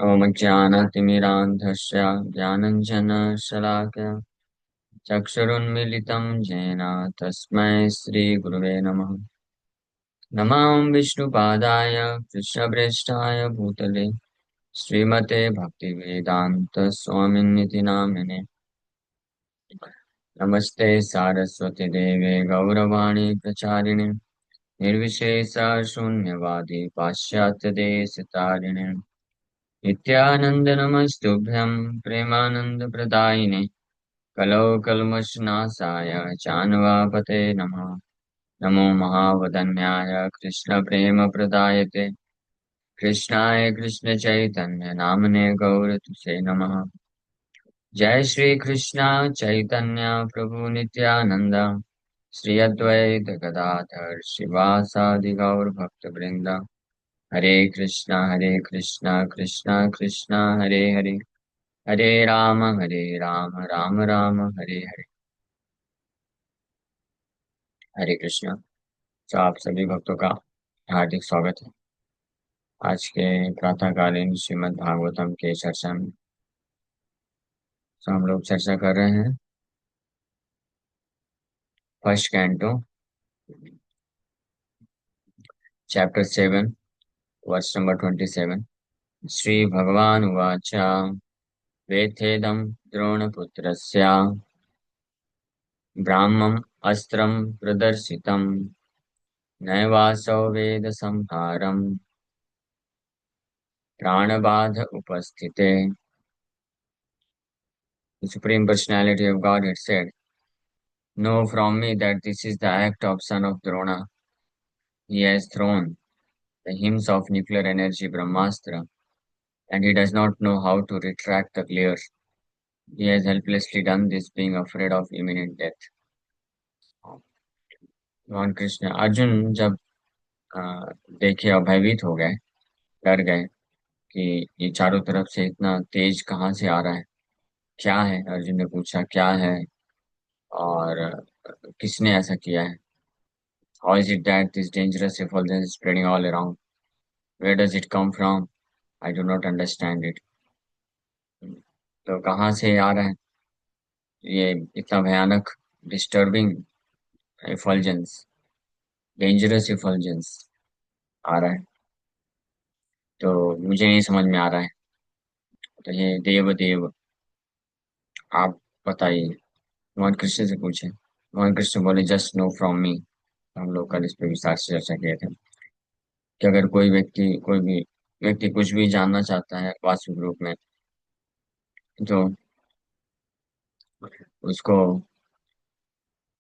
ॐ ज्ञानतिमिरान्धस्य ज्ञानञ्जनशलाकया चक्षुरुन्मीलितं येन तस्मै श्रीगुरुवे नमः। नमामि विष्णुपादाय कृष्णप्रेष्ठाय भूतले श्रीमते भक्तिवेदान्तस्वामिनिति नामिने। नमस्ते सारस्वती देवे गौरवाणी प्रचारिणे निर्विशेषशून्यवादी पाश्चात्यदेशतारिणे नित्यानंद नमस्तुभ्यं प्रेमानंदप्रदायिने कलौ कल्मषनाशाय चान्वापते नमः। नमो महावदन्याय कृष्णप्रेमप्रदायते कृष्णाय कृष्णचैतन्य नामने गौरतुसे नमः। जय श्री कृष्ण चैतन्य प्रभु नित्यानंद श्री अद्वैत गदाधर शिवासादि गौर भक्त वृंद। हरे कृष्णा कृष्णा कृष्णा हरे हरे हरे राम राम राम हरे हरे। हरे कृष्णा। तो आप सभी भक्तों का हार्दिक स्वागत है आज के प्रातःकालीन श्रीमद् भागवतम के चर्चा में। तो हम लोग चर्चा कर रहे हैं first canto chapter 7 verse number 27। Shri भगवान उवाच वेथेदं द्रोणपुत्रस्य ब्राह्मम् अस्त्रं प्रदर्शितं नैवासौ वेद संहारम् प्राणबाध उपस्थिते। The Supreme Personality of Godhead said, "Know from me that this is the act of son of Drona. He has thrown the hymns of nuclear energy Brahmastra, and he does not know how to retract the glare. He has helplessly done this, being afraid of imminent death." भगवान कृष्ण अर्जुन जब अ, देखे भयभीत हो गए, डर गए कि ये चारों तरफ से इतना तेज कहाँ से आ रहा है, क्या है। अर्जुन ने पूछा क्या है और किसने ऐसा किया है। How is it that this dangerous effulgence is spreading all around? Where does it come from? I do not understand it. तो कहाँ से आ रहा है ये इतना भयानक डिस्टर्बिंग इफल्जेंस, डेंजरस इफल्जेंस आ रहा है, तो मुझे नहीं समझ में आ रहा है। तो ये देव देव आप बताइए। भगवान कृष्ण से पूछे। भगवान कृष्ण बोले जस्ट नो फ्रॉम मी। हम लोग कल इस पे विस्तार से चर्चा किए थे कि अगर कोई भी व्यक्ति कुछ भी जानना चाहता है वास्तविक रूप में, तो उसको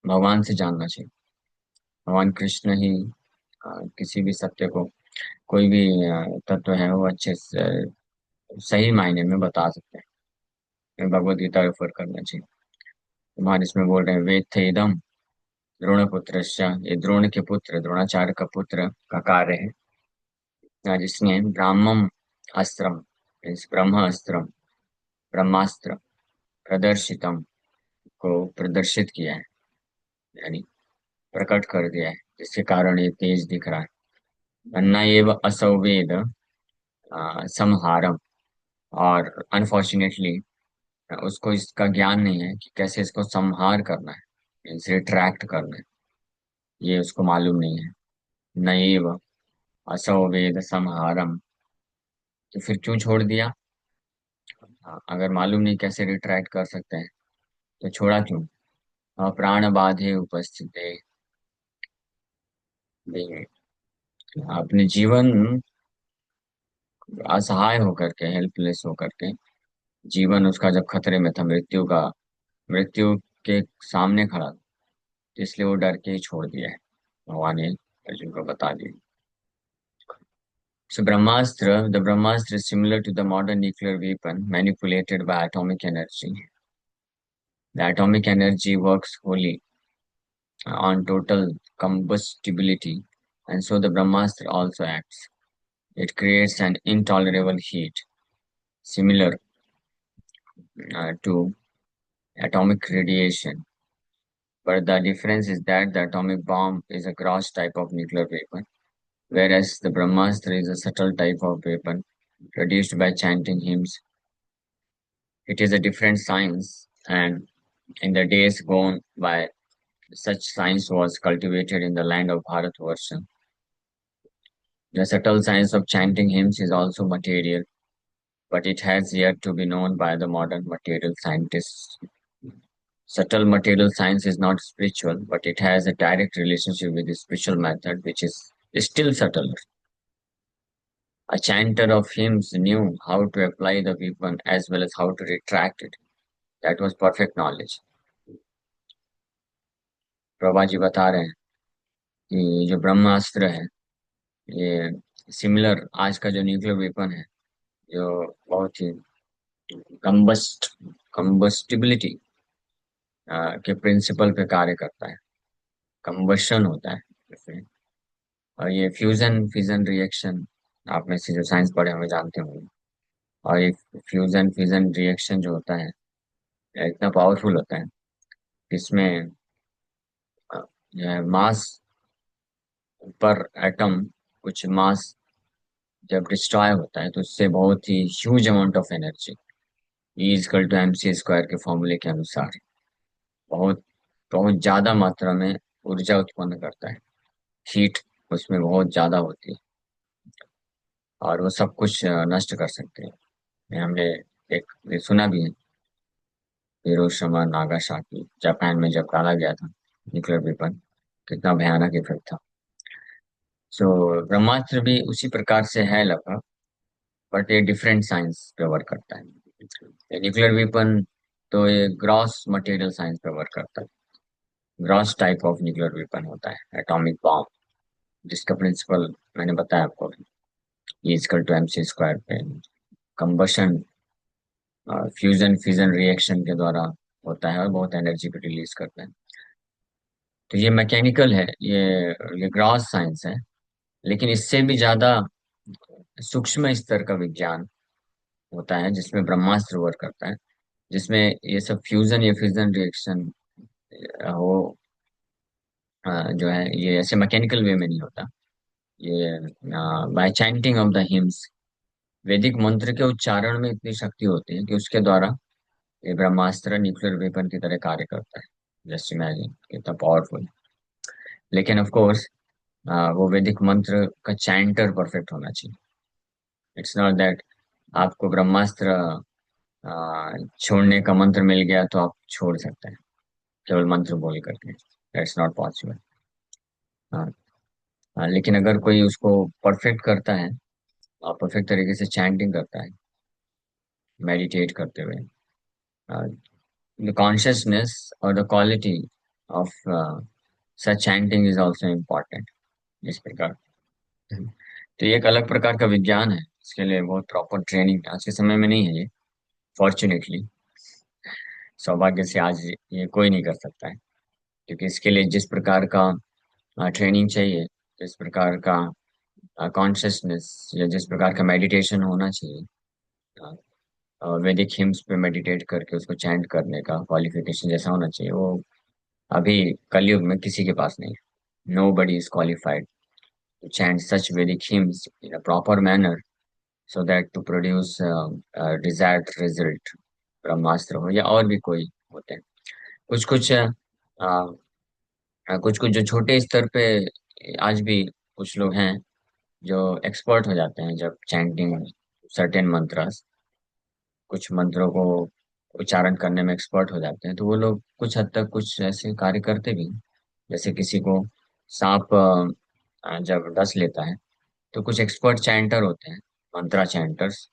भगवान से जानना चाहिए। भगवान कृष्ण ही किसी भी सत्य को, कोई भी तत्व है वो अच्छे से सही मायने में बता सकते हैं। भगवत गीता रेफर करना चाहिए। तुम्हारे इसमें बोल रहे हैं वेद थे इदम द्रोण पुत्र, ये द्रोण के पुत्र द्रोणाचार्य का पुत्र का कार्य है जिसने ब्राह्मम अस्त्रम, इस ब्रह्म अस्त्रम ब्रह्मास्त्र प्रदर्शितम को प्रदर्शित किया है, यानी प्रकट कर दिया है, जिसके कारण ये तेज दिख रहा है। अन्ना एव असौ वेद संहारम, और अनफॉर्चुनेटली उसको इसका ज्ञान नहीं है कि कैसे इसको संहार करना है, इसे रिट्रैक्ट करना है, ये उसको मालूम नहीं है। नैव असौ वेद संहारम, तो फिर क्यों छोड़ दिया। अगर मालूम नहीं कैसे रिट्रैक्ट कर सकते हैं तो छोड़ा क्यों। प्राण बाधे उपस्थित है, अपने जीवन असहाय होकर के, हेल्पलेस होकर के, जीवन उसका जब खतरे में था, मृत्यु के सामने खड़ा था, तो इसलिए वो डर के ही छोड़ दिया है। भगवान ने अर्जुन को बता दिया। So Brahmastra, the Brahmastra is similar to the modern nuclear weapon manipulated by atomic energy. The atomic energy works wholly on total combustibility, and so the Brahmastra also acts. It creates an intolerable heat, similar to atomic radiation. But the difference is that the atomic bomb is a gross type of nuclear weapon, whereas the Brahmastra is a subtle type of weapon produced by chanting hymns. It is a different science, and in the days gone by, such science was cultivated in the land of Bharatvarsha. The subtle science of chanting hymns is also material, but it has yet to be known by the modern material scientists. Subtle material science is not spiritual, but it has a direct relationship with the spiritual method, which is still subtler. A chanter of hymns knew how to apply the weapon as well as how to retract it. That was perfect knowledge. Prabha ji बता रहे हैं कि जो ब्रह्मास्त्र है, ये similar आज का जो न्यूक्लियर वेपन है, जो बहुत ही कम्बस्ट कम्बस्टिबिलिटी के प्रिंसिपल पे कार्य करता है, कम्बशन होता है इसमें। और ये फ्यूजन फिजन रिएक्शन, आप में से जो साइंस पढ़े होंगे जानते होंगे। और ये फ्यूजन फिजन रिएक्शन जो होता है, ये इतना पावरफुल होता है कि इसमें जो है मास पर एटम, कुछ मास जब डिस्ट्रॉय होता है तो उससे बहुत ही huge amount of energy, E equal to M C square के फॉर्मूले के अनुसार बहुत बहुत ज्यादा मात्रा में ऊर्जा उत्पन्न करता है। हीट उसमें बहुत ज्यादा होती है और वो सब कुछ नष्ट कर सकते हैं। ये हमने एक ये सुना भी है, हिरोशिमा नागासाकी जापान में जब डाला गया था न्यूक्लियर वेपन, कितना भयानक इफेक्ट था। सो ब्रह्मास्त्र भी उसी प्रकार से है लगभग, बट ये डिफरेंट साइंस पे वर्क करता है। ये न्यूक्लियर वेपन तो ये ग्रॉस मटेरियल साइंस पे वर्क करता है। Gross type of nuclear weapon होता है एटॉमिक बॉम्ब, जिसका प्रिंसिपल मैंने बताया आपको, E equal to M C square पे कंबशन फ्यूजन फिजन रिएक्शन के द्वारा होता है और बहुत एनर्जी को रिलीज करता है। तो ये मैकेनिकल है, ये ग्रॉस साइंस है। लेकिन इससे भी ज्यादा सूक्ष्म स्तर का विज्ञान होता है जिसमें ब्रह्मास्त्र वर्क करता है, जिसमें ये सब फ्यूजन या फ्यूजन रिएक्शन हो जो है ये ऐसे मैकेनिकल वे में नहीं होता। ये bye chanting of the hymns, वैदिक मंत्र के उच्चारण में इतनी शक्ति होती है कि उसके द्वारा ये ब्रह्मास्त्र न्यूक्लियर वेपन की तरह कार्य करता है। जस्ट इमेजिन कितना पावरफुल। लेकिन ऑफ कोर्स वो वैदिक मंत्र का चैंटर परफेक्ट होना चाहिए। इट्स नॉट दैट आपको ब्रह्मास्त्र छोड़ने का मंत्र मिल गया तो आप छोड़ सकते हैं केवल मंत्र बोल करके। That's not possible. हाँ, लेकिन अगर कोई उसको परफेक्ट करता है और परफेक्ट तरीके से चैंटिंग करता है मेडिटेट करते हुए, द कॉन्शियसनेस और the quality of such chanting is also important. इस प्रकार तो ये एक अलग प्रकार का विज्ञान है, इसके लिए बहुत प्रॉपर ट्रेनिंग आज के समय में नहीं है ये, फॉर्चुनेटली, सौभाग्य से आज ये कोई नहीं कर सकता है। क्योंकि इसके लिए जिस प्रकार का ट्रेनिंग चाहिए, जिस प्रकार का कॉन्शियसनेस या जिस प्रकार का मेडिटेशन होना चाहिए, वैदिक हिम्स पे मेडिटेट करके उसको चैंट करने का क्वालिफिकेशन जैसा होना चाहिए, वो अभी कलयुग में किसी के पास नहीं है। Nobody is qualified to chant such Vedic hymns in a proper manner so that to produce desired result. Brahmastra हो या और भी कोई होते हैं, कुछ कुछ कुछ कुछ जो छोटे स्तर पे आज भी कुछ लोग हैं जो एक्सपर्ट हो जाते हैं जब चैंटिंग सर्टेन मंत्रस, कुछ मंत्रों को उच्चारण करने में एक्सपर्ट हो जाते हैं, तो वो लोग कुछ हद तक कुछ ऐसे कार्य करते भी हैं। जैसे किसी को सांप जब डस लेता है तो कुछ एक्सपर्ट चैंटर होते हैं, मंत्रा चैंटर्स,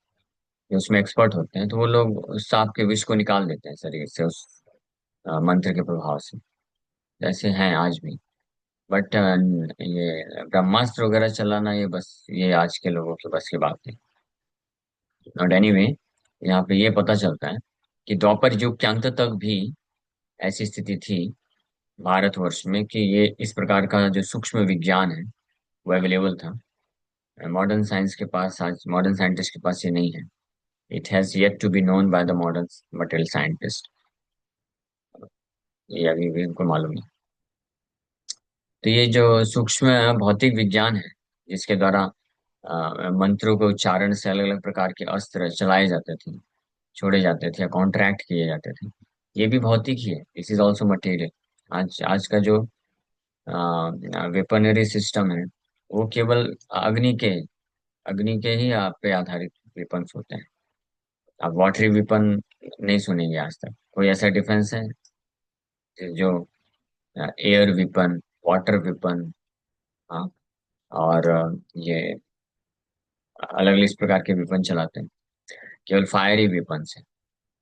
जो उसमें एक्सपर्ट होते हैं, तो वो लोग उस सांप के विष को निकाल देते हैं शरीर से उस मंत्र के प्रभाव से। जैसे हैं आज भी। बट ये ब्रह्मास्त्र वगैरह चलाना, ये बस ये आज के लोगों के बस की बात है। और एनीवे, यहाँ पे ये पता चलता है कि द्वापर युग के अंत तक भी ऐसी स्थिति थी भारतवर्ष में कि ये इस प्रकार का जो सूक्ष्म विज्ञान है वो अवेलेबल था। मॉडर्न साइंस के पास, आज मॉडर्न साइंटिस्ट के पास ये नहीं है। It has yet to be known by the modern material scientist. ये अभी भी उनको मालूम नहीं। तो ये जो सूक्ष्म भौतिक विज्ञान है, जिसके द्वारा मंत्रों के उच्चारण से अलग अलग प्रकार के अस्त्र चलाए जाते थे, छोड़े जाते थे या कॉन्ट्रैक्ट किए जाते थे। ये भी भौतिक ही है, दिस इज ऑल्सो मटेरियल। आज आज का जो वेपनरी सिस्टम है, वो केवल अग्नि के अग्नि के ही आप पे आधारित वेपन्स होते हैं। आप वाटरी वेपन नहीं सुनेंगे आज तक। कोई ऐसा डिफेंस है जो एयर वेपन, वाटर वेपन, हाँ, और ये अलग अलग इस प्रकार के वेपन चलाते हैं। केवल फायर ही वेपन्स है,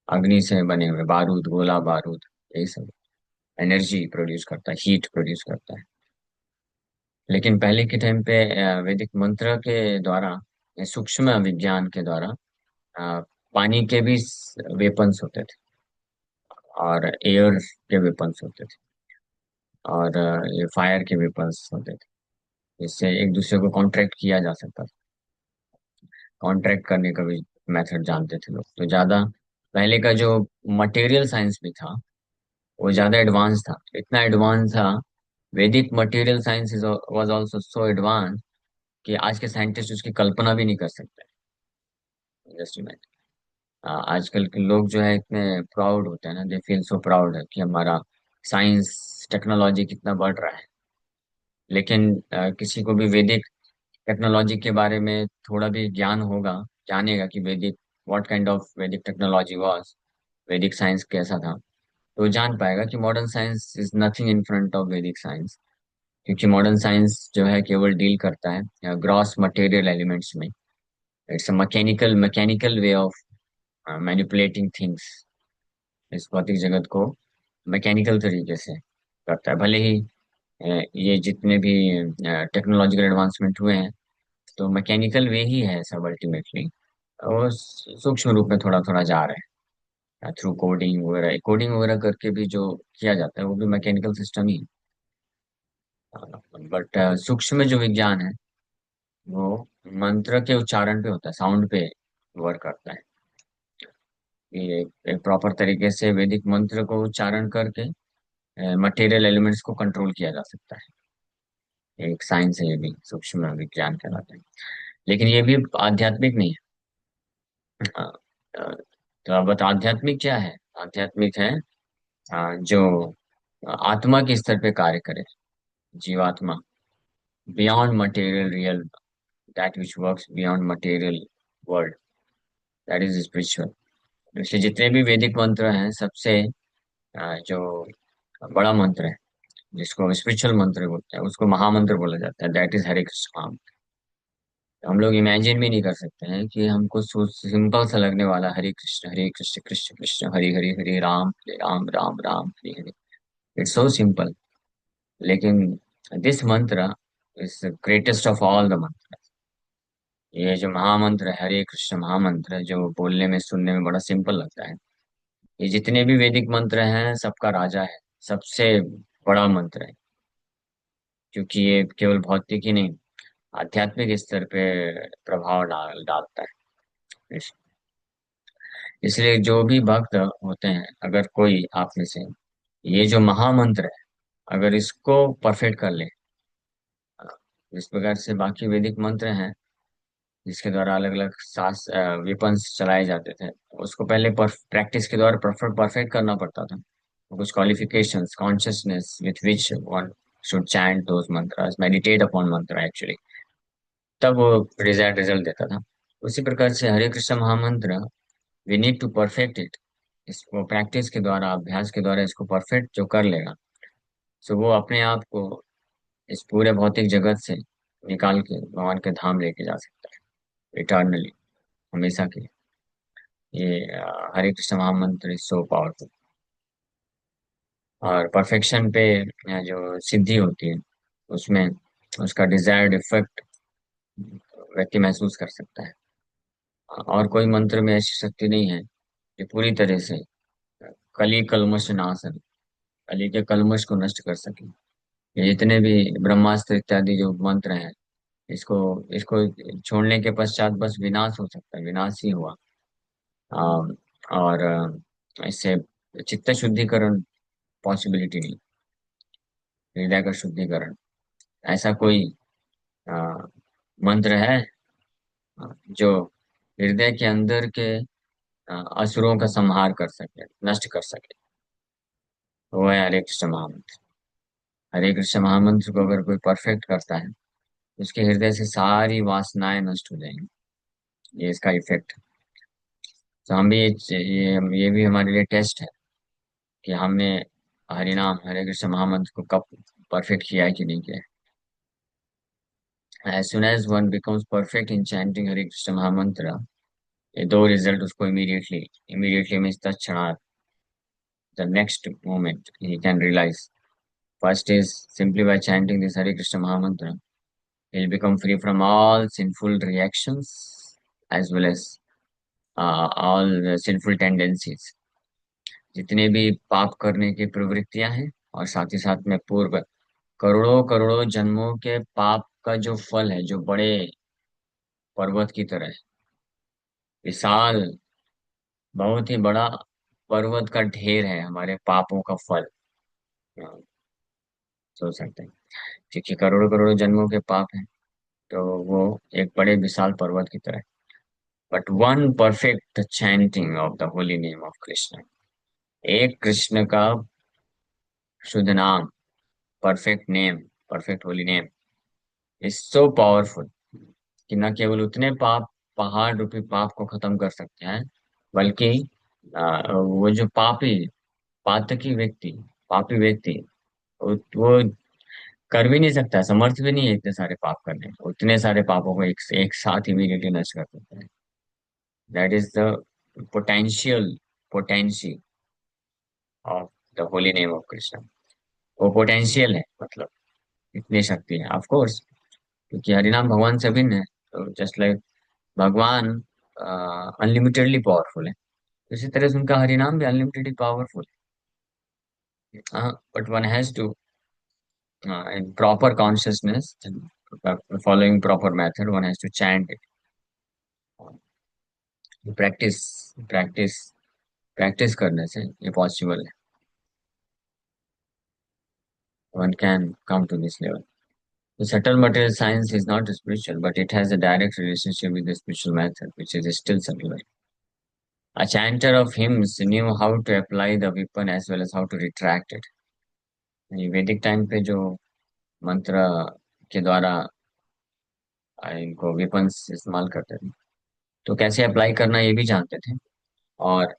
अग्नि से बने हुए बारूद, गोला बारूद, यही सब एनर्जी प्रोड्यूस करता है, हीट प्रोड्यूस करता है। लेकिन पहले के टाइम पे वैदिक मंत्र के द्वारा, सूक्ष्म विज्ञान के द्वारा, अ, पानी के भी वेपन्स होते थे, और एयर के वेपन्स होते थे, और ये फायर के वेपन्स होते थे। इससे एक दूसरे को कॉन्ट्रैक्ट किया जा सकता था। कॉन्ट्रैक्ट करने का भी मेथड जानते थे लोग। तो ज्यादा पहले का जो मटेरियल साइंस भी था, वो ज्यादा एडवांस था, इतना एडवांस था। वैदिक material science was also so advance कि आज के साइंटिस्ट उसकी कल्पना भी नहीं कर सकते। Just imagine. आजकल के लोग जो है इतने प्राउड होते हैं ना, दे फील सो प्राउड है कि हमारा साइंस टेक्नोलॉजी कितना बढ़ रहा है। लेकिन किसी को भी वैदिक टेक्नोलॉजी के बारे में थोड़ा भी ज्ञान होगा, जानेगा कि वैदिक व्हाट काइंड ऑफ वैदिक टेक्नोलॉजी वाज, वैदिक साइंस कैसा था, तो जान पाएगा कि modern science is nothing in front of वैदिक साइंस। क्योंकि मॉडर्न साइंस जो है केवल डील करता है ग्रॉस मटेरियल एलिमेंट्स में। It's a mechanical way of manipulating things. इस भौतिक जगत को मैकेनिकल तरीके से करता है। भले ही ये जितने भी टेक्नोलॉजिकल एडवांसमेंट हुए हैं, तो मैकेनिकल वे ही है सब अल्टीमेटली। और सूक्ष्म रूप में थोड़ा थोड़ा जा रहे हैं थ्रू कोडिंग वगैरह करके भी जो किया जाता है वो भी मैकेनिकल सिस्टम ही। बट सूक्ष्म जो विज्ञान है, वो मंत्र के उच्चारण पे होता है, साउंड पे वर्क करता है। ये एक प्रॉपर तरीके से वैदिक मंत्र को उच्चारण करके मटेरियल एलिमेंट्स को कंट्रोल किया जा सकता है। एक साइंस है, ये भी सूक्ष्म विज्ञान कहलाता है। लेकिन ये भी आध्यात्मिक नहीं है। तो अब आध्यात्मिक क्या है? आध्यात्मिक है जो आत्मा के स्तर पे कार्य करे, जीवात्मा, beyond material real, that which works beyond material world, that is spiritual. इसलिए जितने भी वैदिक मंत्र हैं, सबसे जो बड़ा मंत्र है, जिसको स्पिरिचुअल मंत्र बोलते हैं, उसको महामंत्र बोला जाता है, दैट इज हरे कृष्ण नाम। हम लोग इमेजिन भी नहीं कर सकते हैं कि हमको सिंपल सा लगने वाला हरे कृष्ण कृष्ण कृष्ण हरे हरे, हरे Ram Ram Ram Hare Hare, it's so simple. लेकिन दिस मंत्र is greatest of all the मंत्र। ये जो महामंत्र है, हरे कृष्ण महामंत्र, जो बोलने में सुनने में बड़ा सिंपल लगता है, ये जितने भी वैदिक मंत्र हैं सबका राजा है, सबसे बड़ा मंत्र है। क्योंकि ये केवल भौतिक ही नहीं, आध्यात्मिक स्तर पे प्रभाव डालता है। इसलिए जो भी भक्त होते हैं, अगर कोई आप में से ये जो महामंत्र है, अगर इसको परफेक्ट कर ले, जिस प्रकार से बाकी वैदिक मंत्र हैं जिसके द्वारा अलग अलग सास वेपन्स चलाए जाते थे, उसको पहले प्रैक्टिस के द्वारा परफेक्ट परफेक्ट करना पड़ता था। कुछ qualifications, consciousness with which one should chant those mantras, meditate upon mantra actually, तब वो रिजल्ट देता था। उसी प्रकार से हरे कृष्ण महामंत्र, we need to perfect it. इसको प्रैक्टिस के द्वारा, अभ्यास के द्वारा इसको परफेक्ट जो कर लेगा, सो वो अपने आप को इस पूरे भौतिक जगत से निकाल के भगवान के धाम लेके जा सकता है, इटर्नली, हमेशा के लिए। ये हरे कृष्ण महामंत्र इज सो पावरफुल। और परफेक्शन पे जो सिद्धि होती है, उसमें उसका डिजायर्ड इफेक्ट व्यक्ति महसूस कर सकता है। और कोई मंत्र में ऐसी शक्ति नहीं है जो पूरी तरह से कली कल्मश नाशन, कली के कल्मश को नष्ट कर सके। ये जितने भी ब्रह्मास्त्र इत्यादि जो मंत्र हैं, इसको इसको छोड़ने के पश्चात बस विनाश हो सकता है, विनाश ही हुआ। और इससे चित्त शुद्धिकरण पॉसिबिलिटी नहीं, हृदय का शुद्धिकरण, ऐसा कोई अ, मंत्र है जो हृदय के अंदर के असुरों का संहार कर सके, नष्ट कर सके, वो है हरे कृष्ण महामंत्र। हरे कृष्ण महामंत्र को अगर कोई परफेक्ट करता है तो उसके हृदय से सारी वासनाएं नष्ट हो जाएंगी। ये इसका इफेक्ट। तो हम भी ये भी हमारे लिए टेस्ट है कि हमने हरिनाम हरे कृष्ण महामंत्र को कब परफेक्ट किया है कि नहीं किया है। As soon as one becomes perfect in chanting Hare Krishna Mahamantra, ये दो रिजल्ट उसको इमीडिएटली मीन्स तत्क्षणात, the next moment he can realize. First is simply by chanting this Hare Krishna Mahamantra, he'll become free from all sinful reactions as well as all the sinful tendencies, जितने भी पाप करने की प्रवृत्तियां हैं, और साथ ही साथ में पूर्व करोड़ों करोड़ों जन्मों के पाप का जो फल है, जो बड़े पर्वत की तरह है, विशाल, बहुत ही बड़ा पर्वत का ढेर है हमारे पापों का फल। हाँ, सोच सकते हैं, क्योंकि करोड़ों करोड़ों जन्मों के पाप हैं, तो वो एक बड़े विशाल पर्वत की तरह। But one perfect chanting of the holy name of Krishna, एक कृष्ण का शुद्ध नाम, perfect name, perfect holy name is so powerful कि न केवल उतने पाप, पहाड़ रूपी पाप को खत्म कर सकते हैं, बल्कि वो जो पातकी व्यक्ति, पापी व्यक्ति, वो कर भी नहीं सकता, समर्थ भी नहीं है इतने सारे पाप करने का, उतने सारे पापों को एक साथ इमीडिएटली नष्ट कर सकता है। That is the potential potency of the holy name of Krishna. वो पोटेंशियल है, मतलब इतनी शक्ति है, ऑफ कोर्स, क्योंकि हरिनाम भगवान से भिन्न है। तो जस्ट लाइक भगवान अनलिमिटेडली पावरफुल है, इसी तरह से उनका हरिनाम भी अनलिमिटेडली पावरफुल है। But one has to in proper consciousness, following proper method, one has to chant it. Practice practice practice करने से ये पॉसिबल है, one can come to this level. The subtle material science is not spiritual, but it has a direct relationship with the spiritual method, which is still subtler. A chanter of hymns knew how to apply the weapon as well as how to retract it. ये वैदिक time पे जो मंत्र के द्वारा इनको weapons इस्तेमाल करते थे, तो कैसे अप्लाई करना ये भी जानते थे, और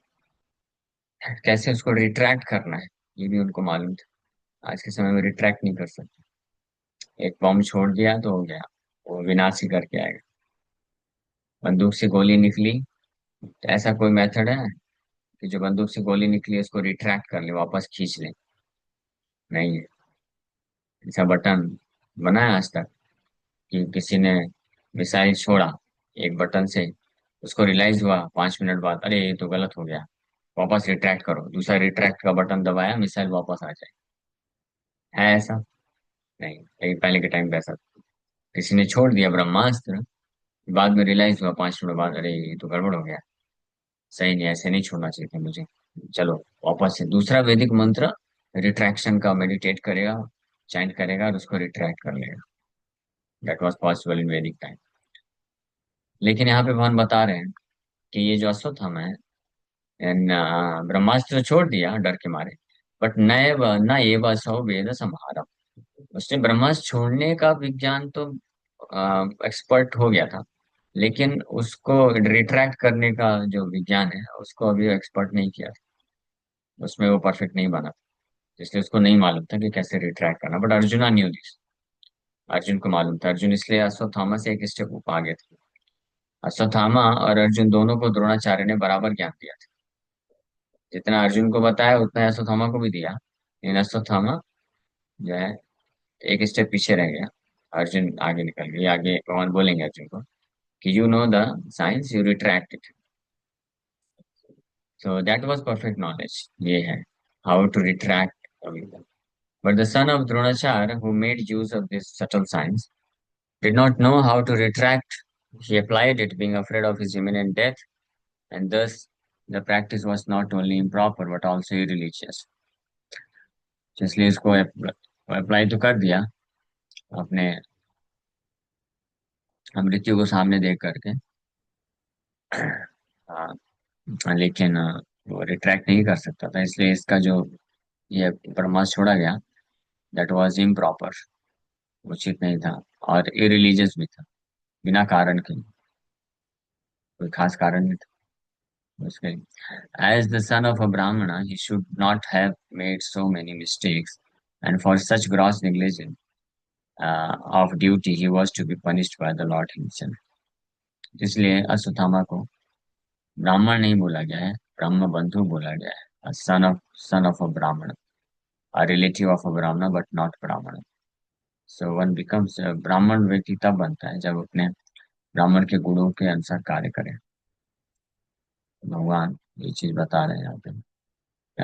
कैसे उसको रिट्रैक्ट करना है ये भी उनको मालूम था। आज के समय में रिट्रैक्ट नहीं कर सकते, एक बॉम्ब छोड़ दिया तो हो गया, वो विनाश ही करके आएगा। बंदूक से गोली निकली, तो ऐसा कोई मेथड है कि जो बंदूक से गोली निकली उसको रिट्रैक्ट कर ले, वापस खींच ले? नहीं है। ऐसा बटन बना है आज तक कि किसी ने मिसाइल छोड़ा एक बटन से, उसको रियलाइज हुआ 5 मिनट बाद, अरे ये तो गलत हो गया, वापस रिट्रैक्ट करो, दूसरा रिट्रैक्ट का बटन दबाया, मिसाइल वापस आ जाए? है ऐसा? नहीं, लेकिन पहले के टाइम पे ऐसा था। किसी ने छोड़ दिया ब्रह्मास्त्र, बाद में रियलाइज हुआ 5 मिनट बाद, अरे ये तो गड़बड़ हो गया, सही नहीं, ऐसे नहीं छोड़ना चाहिए था मुझे, चलो वापस से दूसरा वैदिक मंत्र रिट्रैक्शन का मेडिटेट करेगा, चैंट करेगा और उसको रिट्रैक्ट कर लेगा। दैट वाज पॉसिबल इन वैदिक टाइम। लेकिन यहाँ पे भगवान बता रहे हैं कि ये जो अश्वत्थामा है, ब्रह्मास्त्र छोड़ दिया डर के मारे, बट नए न ये सौ वेद समारम, उसने ब्रह्मास्त्र छोड़ने का विज्ञान तो एक्सपर्ट हो गया था, लेकिन उसको रिट्रैक्ट करने का जो विज्ञान है उसको अभी एक्सपर्ट नहीं किया था, उसमें वो परफेक्ट नहीं बना था, इसलिए उसको नहीं मालूम था कि कैसे रिट्रैक्ट करना। But arjuna new this, Arjun को मालूम था, अर्जुन इसलिए अश्वत्थामा से एक स्टेप ऊपर आगे थे। अश्वत्थामा और अर्जुन दोनों को द्रोणाचार्य ने बराबर ज्ञान दिया था, जितना अर्जुन को बताया उतना ही अश्वत्थामा को भी दिया, लेकिन अश्वत्थामा जो है एक स्टेप पीछे रह गया, अर्जुन आगे निकल गया। आगे भगवान बोलेंगे अर्जुन को कि you know the science, you retract it. So that was perfect knowledge, ये है how to retract. But the son of Dronacharya, who made use of this subtle science, did not know how to retract. He applied it, being afraid of his imminent death, and thus the practice was not only improper but also irreligious. तो इसलिए इसको apply तो कर दिया अपने मृत्यु को सामने देख करके हाँ, लेकिन वो रिट्रैक्ट नहीं कर सकता था, इसलिए इसका जो ये ब्रह्मास्त्र छोड़ा गया, दैट वाज इम्प्रॉपर, उचित नहीं था, और इरिलीजियस भी था, बिना कारण के, कोई खास कारण नहीं था उसके लिए। As the son of a Brahmin he should not have made so many mistakes, and for such gross negligence of duty he was to be punished by the Lord himself. इसलिए अश्वत्थामा को ब्राह्मण नहीं बोला गया है, ब्रह्म बंधु बोला गया है, सन ऑफ अ ब्राह्मण, a relative of a brahmana but not brahmana. So one becomes ब्राह्मण व्यक्ति तब बनता है जब अपने ब्राह्मण के गुणों के अनुसार कार्य करे। भगवान ये चीज बता रहे हैं यहाँ पे।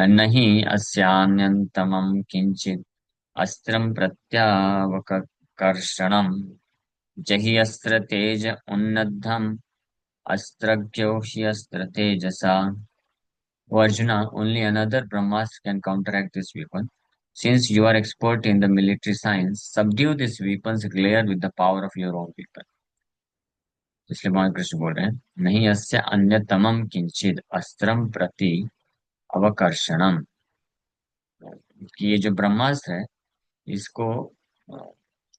नहीं अस्यान्यतमं किंचित अस्त्रं प्रत्यावकर्षणम् जहि अस्त्र तेज उन्नद्धम अस्त्रज्ञो हि अस्त्र तेजसा। O Arjuna, only another Brahmastra can counteract this weapon. Since you are expert in the military science, subdue this weapon's glare with the power of your own weapon. इसलिए भगवान कृष्ण बोल रहे हैं, नहीं अस्य अन्यतमम किंचिद अस्त्रम प्रति अवकर्षणम, कि ये जो ब्रह्मास्त्र है, इसको अ,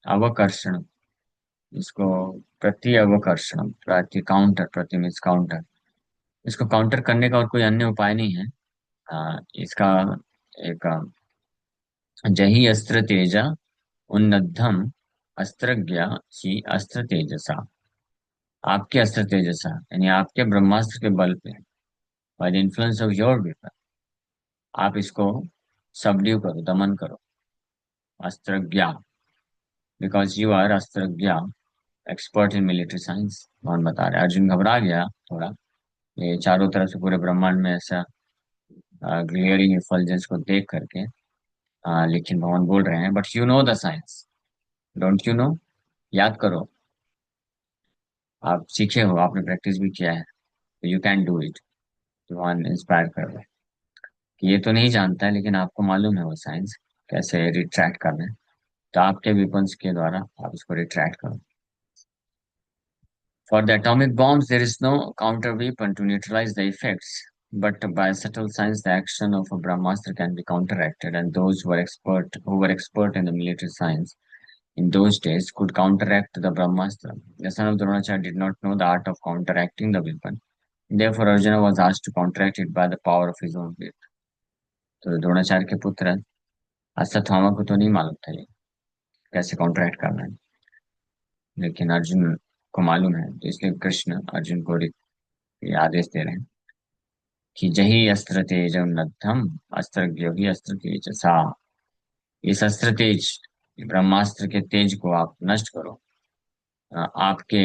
अवकर्षण, इसको प्रति अवकर्षण, प्रति काउंटर, प्रति मीन्स काउंटर, इसको काउंटर करने का और कोई अन्य उपाय नहीं है। इसका एक जही अस्त्र तेजा उन्नद्धम अस्त्रज्ञ ही अस्त्र तेजसा, आपके अस्त्र तेजसा यानी आपके ब्रह्मास्त्र के बल पे, by the influence of your weapon, आप इसको सबड्यू करो, दमन करो। अस्त्रज्ञ, बिकॉज यू आर अस्त्रज्ञ, एक्सपर्ट इन मिलिट्री साइंस। कौन बता रहे, अर्जुन घबरा गया थोड़ा, ये चारों तरफ से पूरे ब्रह्मांड में ऐसा ग्लियरिंग इफल्जेंस को देख करके। लेकिन भगवान बोल रहे हैं, but you know the science, don't you know, याद करो, आप सीखे हो, आपने प्रैक्टिस भी किया है, यू कैन डू इट। भगवान इंस्पायर कर रहे हैं कि ये तो नहीं जानता है, लेकिन आपको मालूम है वो साइंस कैसे रिट्रैक्ट करना है, तो आपके वेपन्स के द्वारा आप इसको रिट्रैक्ट करो। For the atomic bombs there is no counter weapon to neutralize the effects, but by subtle science the action of a brahmastra can be counteracted, and those who were expert in the military science in those days could counteract the brahmastra. The son of Dronacharya did not know the art of counteracting the weapon, therefore Arjuna was asked to counteract it by the power of his own will. तो द्रोणाचार्य के पुत्र अश्वत्थामा को तो नहीं मालूम था ये कैसे कॉन्ट्रैक्ट करना है, लेकिन अर्जुन को मालूम है, तो इसलिए कृष्ण अर्जुन को ये आदेश दे रहे हैं कि जही अस्त्र तेज नद्धम अस्त्र ही अस्त्र तेज सा, इस अस्त्र तेज, ब्रह्मास्त्र के तेज को आप नष्ट करो आपके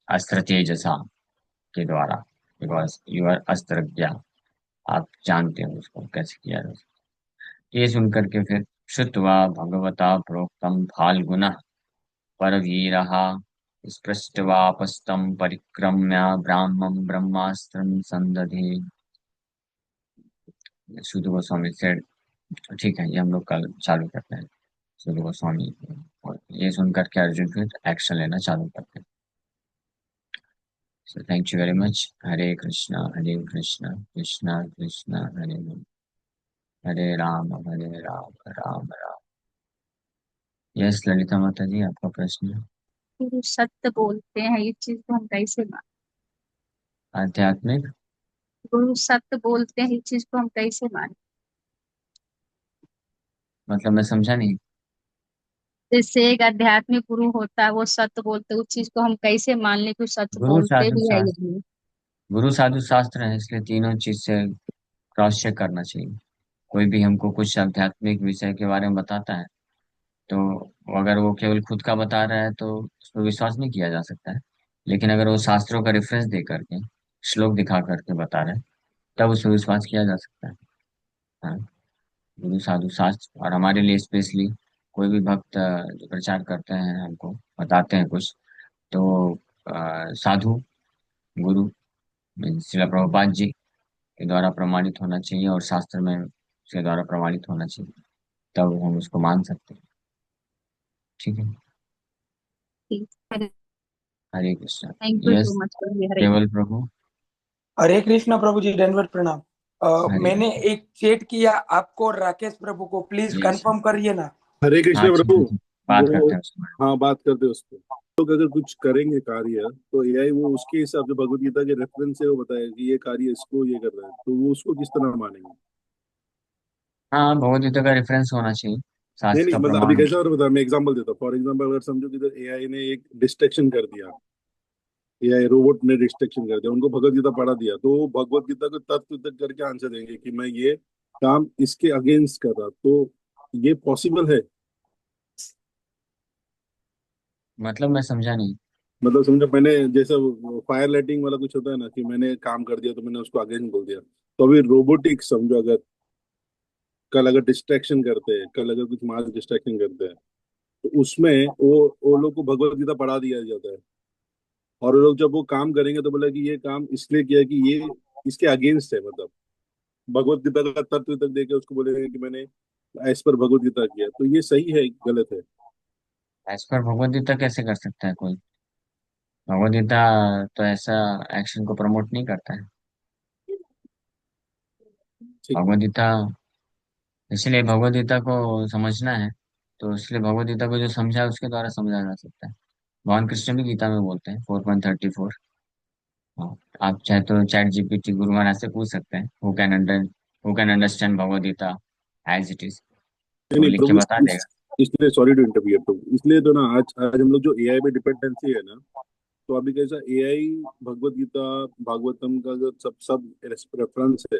अस्त्र तेज सा के द्वारा, बिकॉज यू आर अस्त्रज्ञ, आप जानते हो उसको कैसे किया जाए। ये सुनकर के फिर श्रुत्वा भगवता प्रोक्तम फाल्गुना परवीरः स्पृष्ट्वापस्तं परिक्रम्य ब्राह्मं ब्रह्मास्त्रं संदधे। सुद गोस्वामी सेड, ठीक है, ये हम लोग कल चालू करते हैं। सुद गोस्वामी, और ये सुनकर के अर्जुन फिर एक्शन लेना चालू करते हैं। So thank you very much. Hare Krishna Krishna Krishna Hare Hare, Hare Ram Ram Ram. Yes Lalita माता जी, आपका प्रश्न है। गुरु सत्य बोलते हैं, ये चीज को हम कैसे मान। आध्यात्मिक गुरु सत्य बोलते हैं, ये चीज को हम कैसे मान। मतलब मैं समझा नहीं। जैसे एक आध्यात्मिक गुरु होता है, वो सत्य बोलते हैं, उस चीज को हम कैसे मान लें कि सच गुरु बोलते साधु भी है या शास्त्र, नहीं। गुरु साधु शास्त्र है, इसलिए तीनों चीज से क्रॉस चेक करना चाहिए। कोई भी हमको कुछ आध्यात्मिक विषय के बारे में बताता है, तो अगर वो केवल खुद का बता रहा है तो उस पर विश्वास नहीं किया जा सकता है। लेकिन अगर वो शास्त्रों का रेफरेंस दे करके, श्लोक दिखा करके बता रहा है, तब उस पर विश्वास किया जा सकता है। हाँ, गुरु साधु शास्त्र, और हमारे लिए स्पेशली कोई भी भक्त जो प्रचार करते हैं, हमको बताते हैं कुछ, तो साधु गुरु श्रील प्रभुपाद जी के द्वारा प्रमाणित होना चाहिए, और शास्त्र में उसके द्वारा प्रमाणित होना चाहिए, तब हम उसको मान सकते हैं। ठीक है। ठीक है। Hare Krishna. Thank you so yes. Much for hearing. केवल प्रभु। हरे कृष्णा प्रभु जी, दंडवत प्रणाम। हरे मैंने कृष्ण। एक चैट किया आपको और राकेश प्रभु को, प्लीज यस। कंफर्म करिए ना। हरे हाँ कृष्ण ठीक प्रभु। है, ठीक। बात वो, करते हैं उसके बारे हाँ, बात करते हैं उस पर। लोग अगर कुछ करेंगे कार्य, तो एआई वो उसके हिसाब से भगवत गीता के रेफरेंस से वो बताएगा कि ये कार्य इसको ये कर रहा है, तो वो उसको किस तरह मानेंगे? में। हाँ, भगवद गीता का रेफरेंस होना चाहिए, नहीं शास्त्र नहीं, का मतलब अभी प्रमाण कैसा होना और बता, मैं एग्जांपल देता हूँ। फॉर एग्जांपल, अगर समझो कि एआई ने एक डिस्ट्रक्शन कर दिया, एआई रोबोट ने डिस्ट्रक्शन कर दिया, उनको भगवत गीता पढ़ा दिया, तो वो भगवत गीता को तत्व तक करके आंसर देंगे कि मैं ये काम इसके अगेंस्ट कर रहा, तो ये पॉसिबल है? चाहिए। मतलब मैं समझा नहीं। मतलब समझो, मैंने जैसा फायर लाइटिंग वाला कुछ होता है ना, कि मैंने काम कर दिया तो मैंने उसको अगेंस्ट बोल दिया, तो अभी रोबोटिक समझो, अगर कल अगर डिस्ट्रैक्शन करते हैं, कल अगर कुछ मास डिस्ट्रैक्शन करते हैं, तो उसमें वो लोग को भगवत गीता पढ़ा दिया जाता है, और वो लोग जब वो काम करेंगे तो बोला कि ये काम इसलिए किया कि ये इसके अगेंस्ट है, मतलब भगवत गीता का तत्व तक देके उसको बोलेंगे कि मैंने एज पर भगवत गीता किया, तो ये सही है गलत है? एज पर भगवद गीता कैसे कर सकता है कोई? भगवद गीता तो ऐसा एक्शन को प्रमोट नहीं करता है। ठीक है। भगवद गीता, इसलिए भगवद गीता को समझना है, तो इसलिए भगवद गीता को जो समझा है उसके द्वारा समझा जा सकता है। भगवान कृष्ण भी गीता में बोलते हैं 4.34। हाँ, आप चाहे तो चैट जीपीटी गुरु महाराज से पूछ सकते हैं, who can understand Bhagavad Gita as it is, नहीं तो नहीं लिख के प्रभु, बता देगा। इसलिए सॉरी टू इंटरव्यू प्रभु, इसलिए तो ना आज आज हम लोग जो एआई पे डिपेंडेंसी है ना, तो अभी कैसा एआई भगवत गीता भागवतम का जो सब सब रेफरेंस है,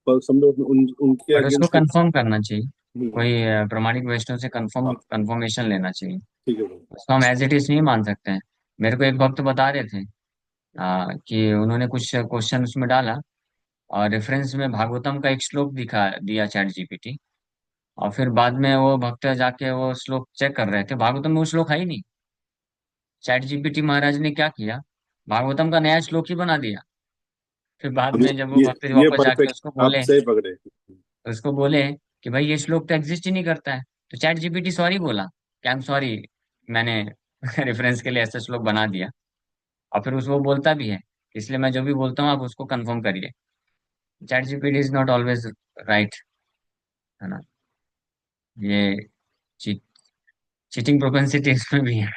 पर समझो उनके बट उसको अगेंस्ट कुछ। कंफर्म करना चाहिए, हम्म, कोई प्रमाणिक वैष्णव से हाँ, कंफर्मेशन लेना चाहिए। ठीक है भाई। उसको हम एज इट इज नहीं मान सकते हैं। मेरे को एक भक्त बता रहे थे कि उन्होंने कुछ क्वेश्चन उसमें डाला, और रेफरेंस में भागवतम का एक श्लोक दिखा दिया चैट जीपीटी, और फिर बाद में वो भक्त जाके वो श्लोक चेक कर रहे थे, भागवतम में वो श्लोक है ही नहीं। चैट जीपीटी महाराज ने क्या किया, भागवतम का नया श्लोक ही बना दिया। फिर बाद अब में जब वो ये भक्त ये वापस जाके परफेक्ट, आप सही पकड़े। उसको बोले कि भाई ये श्लोक तो एग्जिस्ट ही नहीं करता है, तो चैट जीपीटी सॉरी बोला कि आई एम सॉरी, मैंने रेफरेंस के लिए ऐसा श्लोक बना दिया। और फिर उसको बोलता भी है, इसलिए मैं जो भी बोलता हूँ आप उसको कंफर्म करिए। Chat GPT is not always right, है ना। ये चीटिंग प्रोपेंसिटी इसमें भी है।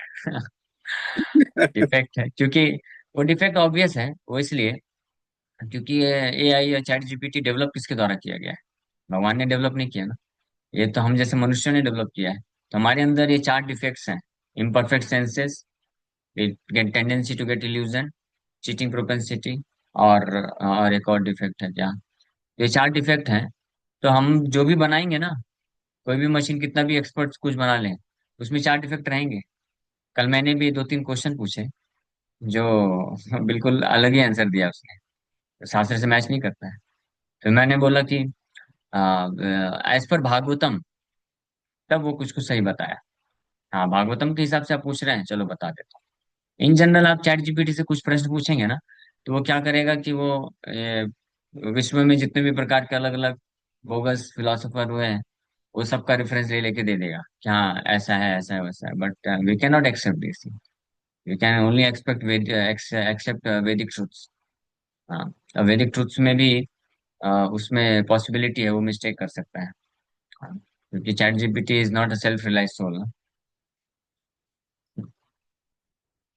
डिफेक्ट है, क्योंकि वो डिफेक्ट ऑब्वियस है, वो इसलिए क्योंकि ये एआई या चैट जीपीटी डेवलप किसके द्वारा किया गया है? भगवान ने डेवलप नहीं किया ना, ये तो हम जैसे मनुष्यों ने डेवलप किया है। तो हमारे अंदर ये चार डिफेक्ट्स हैं: imperfect senses, tendency to get illusion, cheating propensity, और एक और डिफेक्ट है क्या? ये चार डिफेक्ट हैं। तो हम जो भी बनाएंगे ना, कोई भी मशीन कितना भी एक्सपर्ट कुछ बना लें, उसमें चार डिफेक्ट रहेंगे। कल मैंने भी दो तीन क्वेश्चन पूछे, जो बिल्कुल अलग ही आंसर दिया उसने, शास्त्र से मैच नहीं करता है। तो मैंने बोला कि एज पर भागवतम, तब वो कुछ कुछ सही बताया। हाँ, भागवतम के हिसाब से आप पूछ रहे हैं, चलो बता देता हूँ। इन जनरल आप चैट जीपीटी से कुछ प्रश्न पूछेंगे ना, तो वो क्या करेगा कि वो विश्व में जितने भी प्रकार के अलग अलग बोगस फिलोसोफर हुए हैं, वो सबका रेफरेंस ले लेके दे देगा कि हाँ ऐसा है, ऐसा है, वैसा है। But we can not accept this, we can only expect accept Vedic truths. हाँ, वैदिक ट्रूथ्स में भी उसमें पॉसिबिलिटी है वो मिस्टेक कर सकता है। हाँ, क्योंकि ChatGPT is not a self realize soul ना।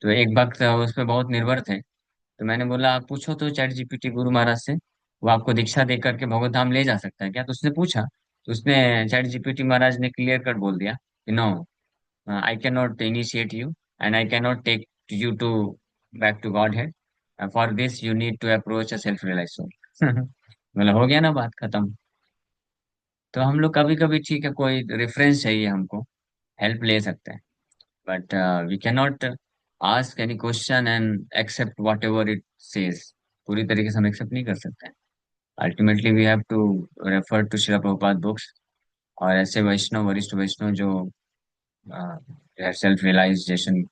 तो एक वक्त उस पर बहुत निर्भर थे, तो मैंने बोला आप पूछो तो चैट जीपीटी गुरु महाराज से, वो आपको दीक्षा दे करके भगवत धाम ले जा सकता है क्या? तो उसने पूछा, तो उसने चैट जीपीटी महाराज ने क्लियर कट बोल दिया कि no, I can not initiate you, and I can not take you to back to Godhead, for this you need to approach a self realize soul. मतलब हो गया ना, बात खत्म। तो हम लोग कभी कभी ठीक है, कोई रेफरेंस चाहिए हमको, हेल्प ले सकते हैं, but we can not ask any question and accept whatever it says. पूरी तरीके से हम एक्सेप्ट नहीं कर सकते हैं। Ultimately we have to refer to Srila Prabhupada books, और ऐसे वैष्णव, वरिष्ठ वैष्णव जो सेल्फ रियलाइजेशन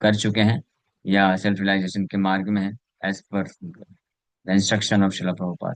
कर चुके हैं या सेल्फ रियलाइजेशन के मार्ग में हैं, as per the instruction of Shila Prabhupada.